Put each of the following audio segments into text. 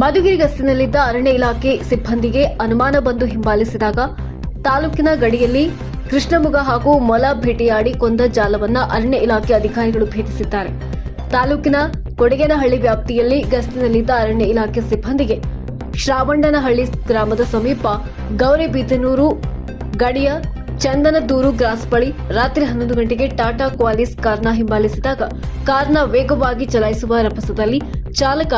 ಮಧುಗಿರಿ ಗಸ್ತಿನಲ್ಲಿದ್ದ ಅರಣ್ಯ ಇಲಾಖೆ ಸಿಬ್ಬಂದಿಗೆ ಅನುಮಾನ ಬಂದು ಹಿಂಬಾಲಿಸಿದಾಗ ತಾಲೂಕಿನ ಗಡಿಯಲ್ಲಿ ಕೃಷ್ಣಮೃಗ ಹಾಗೂ ಮೊಲ ಭೇಟಿಯಾಡಿ ಕೊಂದ ಜಾಲವನ್ನ ಅರಣ್ಯ ಇಲಾಖೆ ಅಧಿಕಾರಿಗಳು ಭೇದಿಸಿದ್ದಾರೆ. ತಾಲೂಕಿನ ಕೊಡಗೇನಹಳ್ಳಿ ವ್ಯಾಪ್ತಿಯಲ್ಲಿ ಗಸ್ತಿನಲ್ಲಿದ್ದ ಅರಣ್ಯ ಇಲಾಖೆ ಸಿಬ್ಬಂದಿಗೆ ಶ್ರಾವಣನಹಳ್ಳಿ ಗ್ರಾಮದ ಸಮೀಪ ಗೌರಿಬಿದನೂರು ಗಡಿಯ ಚಂದನದೂರು ಕ್ರಾಸ್ ಬಳಿ ರಾತ್ರಿ 11 ಗಂಟೆಗೆ ಟಾಟಾ ಕ್ವಾಲಿಸ್ ಕಾರ್ನ ಹಿಂಬಾಲಿಸಿದಾಗ ಕಾರ್ನ ವೇಗವಾಗಿ ಚಲಾಯಿಸುವ ರಭಸದಲ್ಲಿ ಚಾಲಕ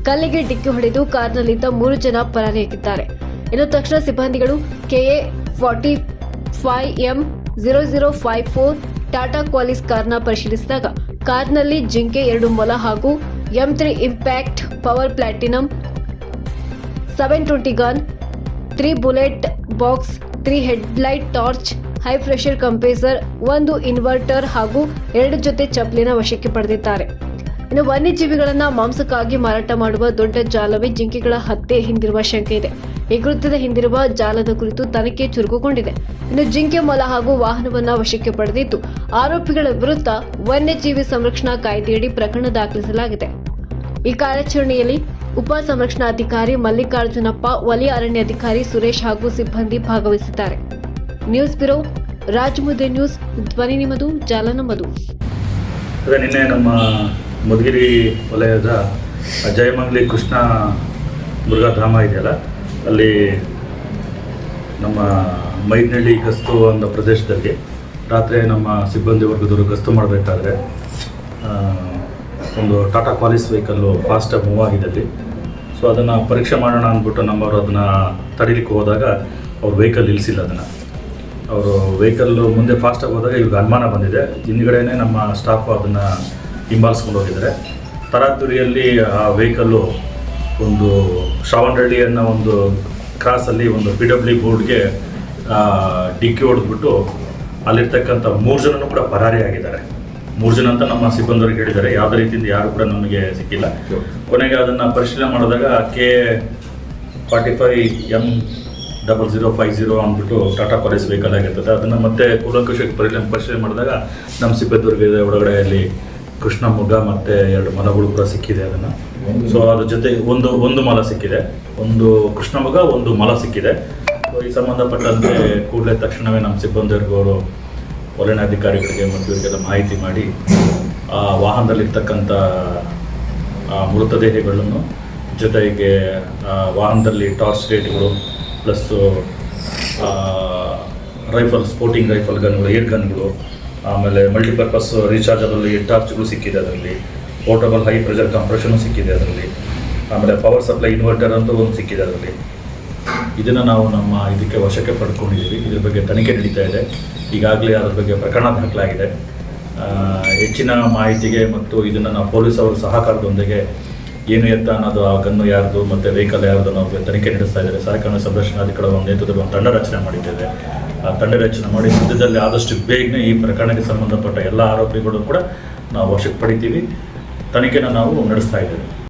ಕಲ್ಲಿಗೆ ಡಿಕ್ಕಿ ಹೊಡೆದು ಕಾರ್ನಲ್ಲಿದ್ದ 3 ಜನ ಪರಾರಿಯಾಗಿದ್ದಾರೆ. ಇನ್ನು ತಕ್ಷಣ ಸಿಬ್ಬಂದಿಗಳು ಕೆಎ 45M0054 ಟಾಟಾ ಕ್ವಾಲಿಸ್ ಕಾರ್ನ ಪರಿಶೀಲಿಸಿದಾಗ ಕಾರ್ನಲ್ಲಿ ಜಿಂಕೆ 2 ಮೊಲ ಹಾಗೂ M3 impact power platinum 720 gun 3 bullet box 3 headlight torch high pressure compressor 1 inverter ಹಾಗೂ 2 ಜೊತೆ ಚಪ್ಪಲಿನ ವಶಕ್ಕೆ ಪಡೆದಿದ್ದಾರೆ. ಇನ್ನು ವನ್ಯಜೀವಿಗಳನ್ನ ಮಾಂಸಕ್ಕಾಗಿ ಮಾರಾಟ ಮಾಡುವ ದೊಡ್ಡ ಜಾಲವೇ ಜಿಂಕೆಗಳ ಹತ್ಯೆ ಹಿಂದಿರುವ ಶಂಕೆ ಇದೆ. ಈ ಕೃತ್ಯದ ಹಿಂದಿರುವ ಜಾಲದ ಕುರಿತು ತನಿಖೆ ಚುರುಕುಗೊಂಡಿದೆ. ಇನ್ನು ಜಿಂಕೆ ಮೊಲ ಹಾಗೂ ವಾಹನವನ್ನ ವಶಕ್ಕೆ ಪಡೆದಿದ್ದು ಆರೋಪಿಗಳ ವಿರುದ್ಧ ವನ್ಯಜೀವಿ ಸಂರಕ್ಷಣಾ ಕಾಯ್ದೆಯಡಿ ಪ್ರಕರಣ ದಾಖಲಿಸಲಾಗಿದೆ. ಈ ಕಾರ್ಯಾಚರಣೆಯಲ್ಲಿ ಉಪ ಸಂರಕ್ಷಣಾಧಿಕಾರಿ ಮಲ್ಲಿಕಾರ್ಜುನಪ್ಪ, ವಲಯ ಅರಣ್ಯಾಧಿಕಾರಿ ಸುರೇಶ್ ಹಾಗೂ ಸಿಬ್ಬಂದಿ ಭಾಗವಹಿಸಿದ್ದಾರೆ. ನ್ಯೂಸ್ ಬ್ಯೂರೋ, ರಾಜಮುದ್ದೆ ನ್ಯೂಸ್, ಧ್ವನಿ ನಿಮ್ಮದು, ಜಾಲ ನಮ್ಮದು. ನಿನ್ನೆ ನಮ್ಮ ಮಧುಗಿರಿ ವಲಯದ ಜಯಮಂಗಲಿ ಕೃಷ್ಣ ಮೃಗಧಾಮ ಇದೆಯಲ್ಲ, ಅಲ್ಲಿ ನಮ್ಮ ಮೈದನಹಳ್ಳಿ ಗಸ್ತು ಅನ್ನೋ ಪ್ರದೇಶದಲ್ಲಿ ರಾತ್ರಿ ನಮ್ಮ ಸಿಬ್ಬಂದಿ ವರ್ಗದವರು ಗಸ್ತು ಮಾಡಬೇಕಾದ್ರೆ ಒಂದು ಟಾಟಾ ಕ್ವಾಲಿಸ್ ವೆಹಿಕಲ್ಲು ಫಾಸ್ಟಾಗಿ ಮೂವ್ ಆಗಿದೆ ಅಲ್ಲಿ. ಸೊ ಅದನ್ನು ಪರೀಕ್ಷೆ ಮಾಡೋಣ ಅಂದ್ಬಿಟ್ಟು ನಮ್ಮವರು ಅದನ್ನು ತಡೀಲಿಕ್ಕೆ ಹೋದಾಗ ಅವ್ರು ವೆಹಿಕಲ್ ನಿಲ್ಲಿಸಿಲ್ಲ. ಅವರು ವೆಹಿಕಲ್ಲು ಮುಂದೆ ಫಾಸ್ಟಾಗಿ ಹೋದಾಗ ಇವ್ರಿಗೆ ಅನುಮಾನ ಬಂದಿದೆ. ಹಿಂದ್ಗಡೆನೇ ನಮ್ಮ ಸ್ಟಾಫ್ ಅದನ್ನು ಹಿಂಬಾಲಿಸ್ಕೊಂಡು ಹೋಗಿದ್ದಾರೆ. ತರಾತುರಿಯಲ್ಲಿ ಆ ವೆಹಿಕಲ್ಲು ಒಂದು ಶ್ರಾವಣಹಳ್ಳಿ ಅನ್ನೋ ಒಂದು ಕ್ರಾಸಲ್ಲಿ ಒಂದು PW ಬೋರ್ಡ್ಗೆ ಡಿಕ್ಕಿ ಹೊಡೆದ್ಬಿಟ್ಟು ಅಲ್ಲಿರ್ತಕ್ಕಂಥ 3 ಜನನೂ ಕೂಡ ಪರಾರಿಯಾಗಿದ್ದಾರೆ. 3 ಜನ ಅಂತ ನಮ್ಮ ಸಿಬ್ಬಂದಿಯವ್ರಿಗೆ ಹೇಳಿದ್ದಾರೆ. ಯಾವುದೇ ರೀತಿಯಿಂದ ಯಾರು ಕೂಡ ನಮಗೆ ಸಿಕ್ಕಿಲ್ಲ. ಕೊನೆಗೆ ಅದನ್ನು ಪರಿಶೀಲನೆ ಮಾಡಿದಾಗ K45M0050 ಅಂದ್ಬಿಟ್ಟು ಟಾಟಾ ಕ್ವಾಲಿಸ್ ವೆಹಿಕಲ್ ಆಗಿರ್ತದೆ. ಅದನ್ನು ಮತ್ತೆ ಕೂಲಂಕಷವಾಗಿ ಪರಿಶೀಲನೆ ಮಾಡಿದಾಗ ನಮ್ಮ ಸಿಬ್ಬಂದಿಯವ್ರಿಗೆ ಒಳಗಡೆಯಲ್ಲಿ ಕೃಷ್ಣ ಮೃಗ ಮತ್ತು 2 ಮೊಲಗಳು ಕೂಡ ಸಿಕ್ಕಿದೆ. ಅದನ್ನು ಸೊ ಅದ್ರ ಜೊತೆ ಒಂದು ಮೊಲ ಸಿಕ್ಕಿದೆ, ಒಂದು ಕೃಷ್ಣ ಮೃಗ, 1 ಮೊಲ ಸಿಕ್ಕಿದೆ. ಸೊ ಈ ಸಂಬಂಧಪಟ್ಟಂತೆ ಕೂಡಲೇ ತಕ್ಷಣವೇ ನಮ್ಮ ಸಿಬ್ಬಂದಿಯವ್ರಿಗೆ ಅವರು ಅರಣ್ಯಾಧಿಕಾರಿಗಳಿಗೆ ಮತ್ತು ಇವರಿಗೆಲ್ಲ ಮಾಹಿತಿ ಮಾಡಿ ಆ ವಾಹನದಲ್ಲಿರ್ತಕ್ಕಂಥ ಮೃತದೇಹಗಳನ್ನು, ಜೊತೆಗೆ ವಾಹನದಲ್ಲಿ ಟಾರ್ಚ್ ಲೈಟ್ಗಳು ಪ್ಲಸ್ಸು ರೈಫಲ್, ಸ್ಪೋರ್ಟಿಂಗ್ ರೈಫಲ್ ಗನ್ಗಳು, ಏರ್ ಗನ್ಗಳು, ಆಮೇಲೆ ಮಲ್ಟಿಪರ್ಪಸ್ ರೀಚಾರ್ಜಬಲ್ ಟಾರ್ಚ್ಗಳು ಸಿಕ್ಕಿದೆ. ಅದರಲ್ಲಿ ಪೋರ್ಟಬಲ್ ಹೈ ಪ್ರೆಷರ್ ಕಂಪ್ರೆಷನು ಸಿಕ್ಕಿದೆ. ಅದರಲ್ಲಿ ಆಮೇಲೆ ಪವರ್ ಸಪ್ಲೈ ಇನ್ವರ್ಟರ್ ಅಂತ ಒಂದು ಸಿಕ್ಕಿದೆ. ಅದರಲ್ಲಿ ಇದನ್ನು ನಾವು ನಮ್ಮ ಇದಕ್ಕೆ ವಶಕ್ಕೆ ಪಡ್ಕೊಂಡಿದ್ದೀವಿ. ಇದ್ರ ಬಗ್ಗೆ ತನಿಖೆ ನಡೀತಾ ಇದೆ. ಈಗಾಗಲೇ ಅದ್ರ ಬಗ್ಗೆ ಪ್ರಕರಣ ದಾಖಲಾಗಿದೆ. ಹೆಚ್ಚಿನ ಮಾಹಿತಿಗೆ ಮತ್ತು ಇದನ್ನು ನಾವು ಪೊಲೀಸ್ ಅವರ ಸಹಕಾರದೊಂದಿಗೆ ಏನು ಎತ್ತ ಅನ್ನೋದು, ಆ ಗನ್ನು ಯಾರ್ದು ಮತ್ತು ವೆಹಿಕಲ್ ಯಾರ್ದು ಅನ್ನೋದು ತನಿಖೆ ನಡೆಸ್ತಾ ಇದ್ದಾರೆ. ಸಹಕಾರ ಸಂರಕ್ಷಣಾಧಿಕಾರಿಗಳ ಒಂದು ನೇತೃತ್ವದಲ್ಲಿ ಒಂದು ತಂಡ ರಚನೆ ಮಾಡಿದ್ದೇವೆ. ಆ ತಂಡ ರಚನೆ ಮಾಡಿ ಸದ್ಯದಲ್ಲಿ ಆದಷ್ಟು ಬೇಗನೆ ಈ ಪ್ರಕರಣಕ್ಕೆ ಸಂಬಂಧಪಟ್ಟ ಎಲ್ಲ ಆರೋಪಿಗಳು ಕೂಡ ನಾವು ವಶಕ್ಕೆ ಪಡಿತೀವಿ. ತನಿಖೆನ ನಾವು ನಡೆಸ್ತಾ ಇದ್ದೇವೆ.